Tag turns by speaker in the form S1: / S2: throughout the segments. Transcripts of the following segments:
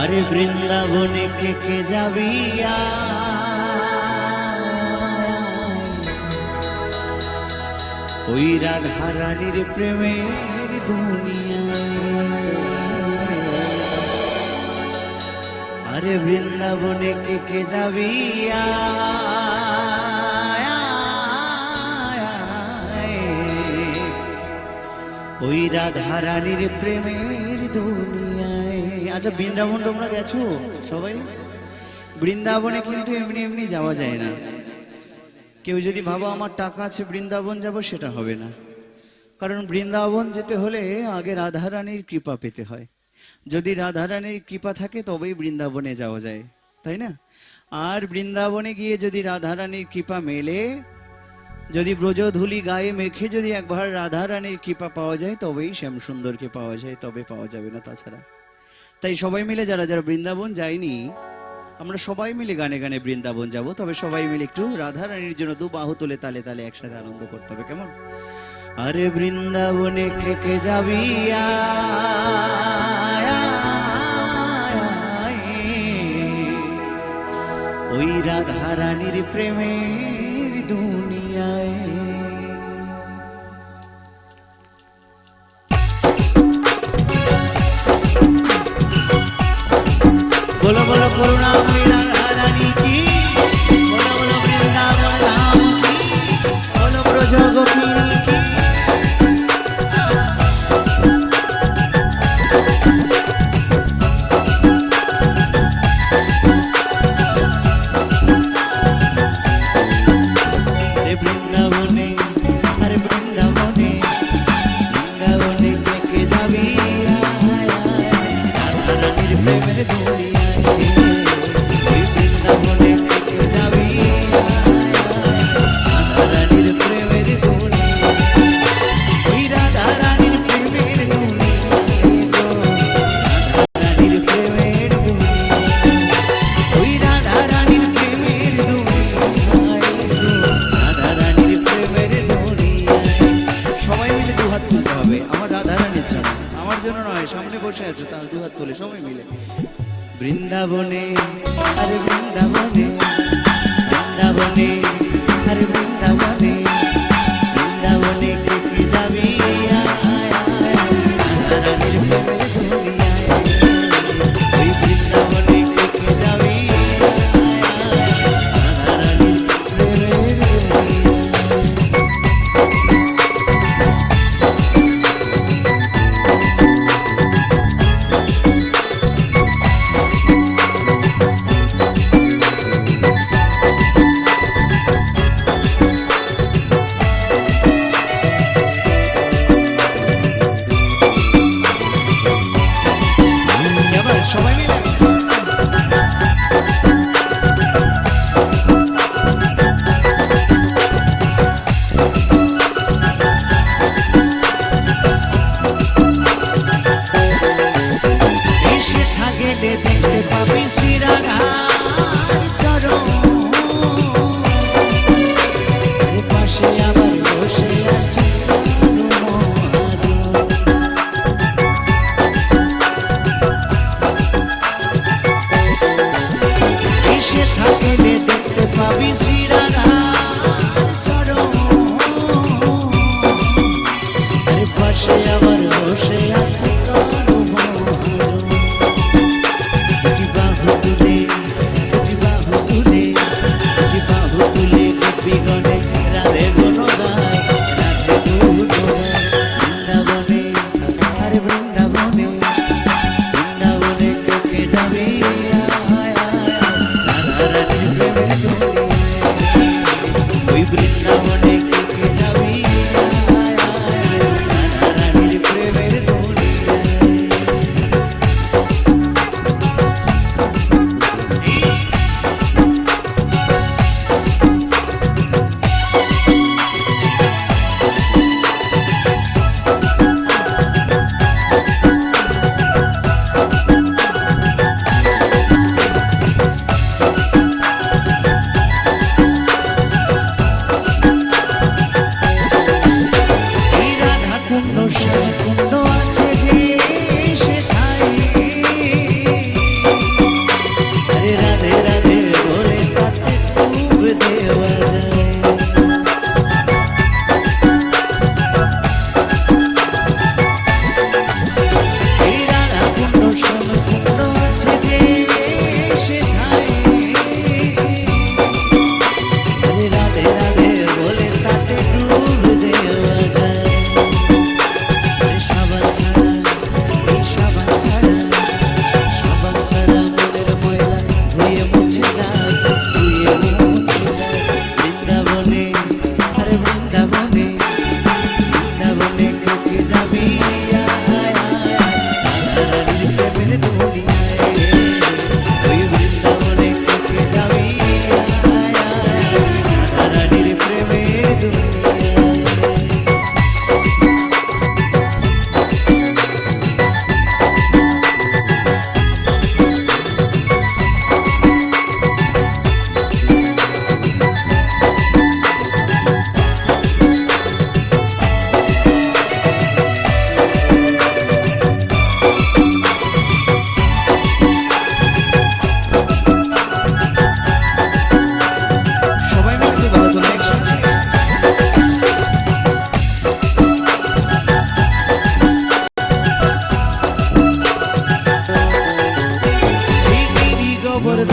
S1: আরে বৃন্দাবনে কে কে যাবি ওই রাধা রানীর প্রেমের দুনিয়ায়। আরে বৃন্দাবনে কে কে যাবি ওই রাধা রানীর প্রেমের দুনিয়ায়। আচ্ছা বৃন্দাবন তোমরা গেছো সবাই? বৃন্দাবনে কিন্তু এমনি এমনি যাওয়া যায় না। কেউ যদি ভাবো আমার টাকা আছে বৃন্দাবন যাব, সেটা হবে না। কারণ বৃন্দাবন যেতে হলে আগে রাধারানীর কৃপা পেতে হয়। যদি রাধারানীর কৃপা থাকে তবেই বৃন্দাবনে যাওয়া যায়, তাই না? আর বৃন্দাবনে গিয়ে যদি রাধারানীর কৃপা মেলে, যদি ব্রজধূলি গায়ে মেখে যদি একবার রাধারানীর কৃপা পাওয়া যায় তবেই শ্যামসুন্দরকে পাওয়া যায়, তবে পাওয়া যাবে না তাছাড়া। তাই সবাই মিলে যারা যারা বৃন্দাবন যায়নি, আমরা সবাই মিলে গানে গানে বৃন্দাবন যাব। তবে সবাই মিলে একটু রাধারানীর জন্য দু বাহু তুলে তালে তালে একসাথে আনন্দ করতে হবে, কেমন? আরে বৃন্দাবনে কে কে যাবি ওই রাধারানীর প্রেমের দুনিয়ায়। बोलो बोलो करुणामयी राधा रानी की, बोलो बोलो वृंदावन धाम की, बोलो ब्रज गोपिनी की। अरे वृंदावने, अरे वृंदावने, वृंदावने के जाबी राधा रानीर प्रेमेर दुनिया। বৃন্দাবনে, আরে বৃন্দাবনে, বৃন্দাবনে, আরে বৃন্দাবনে, বৃন্দাবনে কে কে যাবি রাধারানীর প্রেমের দুনিয়ায়। ওই বৃন্দাবনে কে কে যাবি রাধারানীর প্রেমের দুনিয়ায়। প্রেমের দুনিয়ায় ওই বৃন্দাবনে কে যাবি রাধারানীর প্রেমের দুনিয়ায়।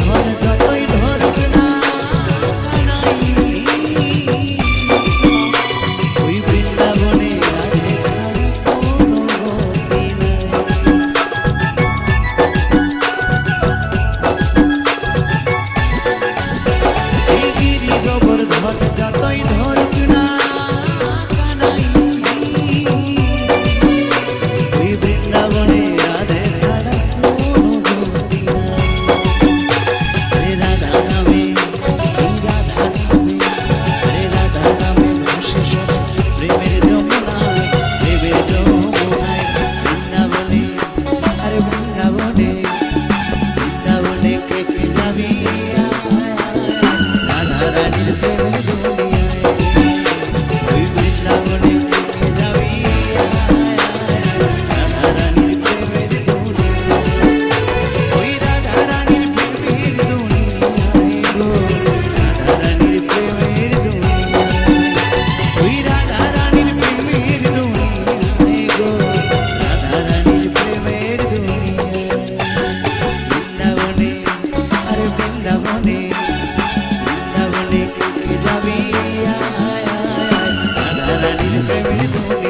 S1: ধর যতই ধরুক না ওই বৃন্দাবনে রাধে ছাড়া কোনো গতি নাই। গিরি গোবর্ধন যতই ধরুক না ওই বৃন্দাবনে রাধে ছাড়া কোনো গতি নাই। বৃন্দাবনে কে যাবি রাধারানীর প্রেমের দুনিয়ায়।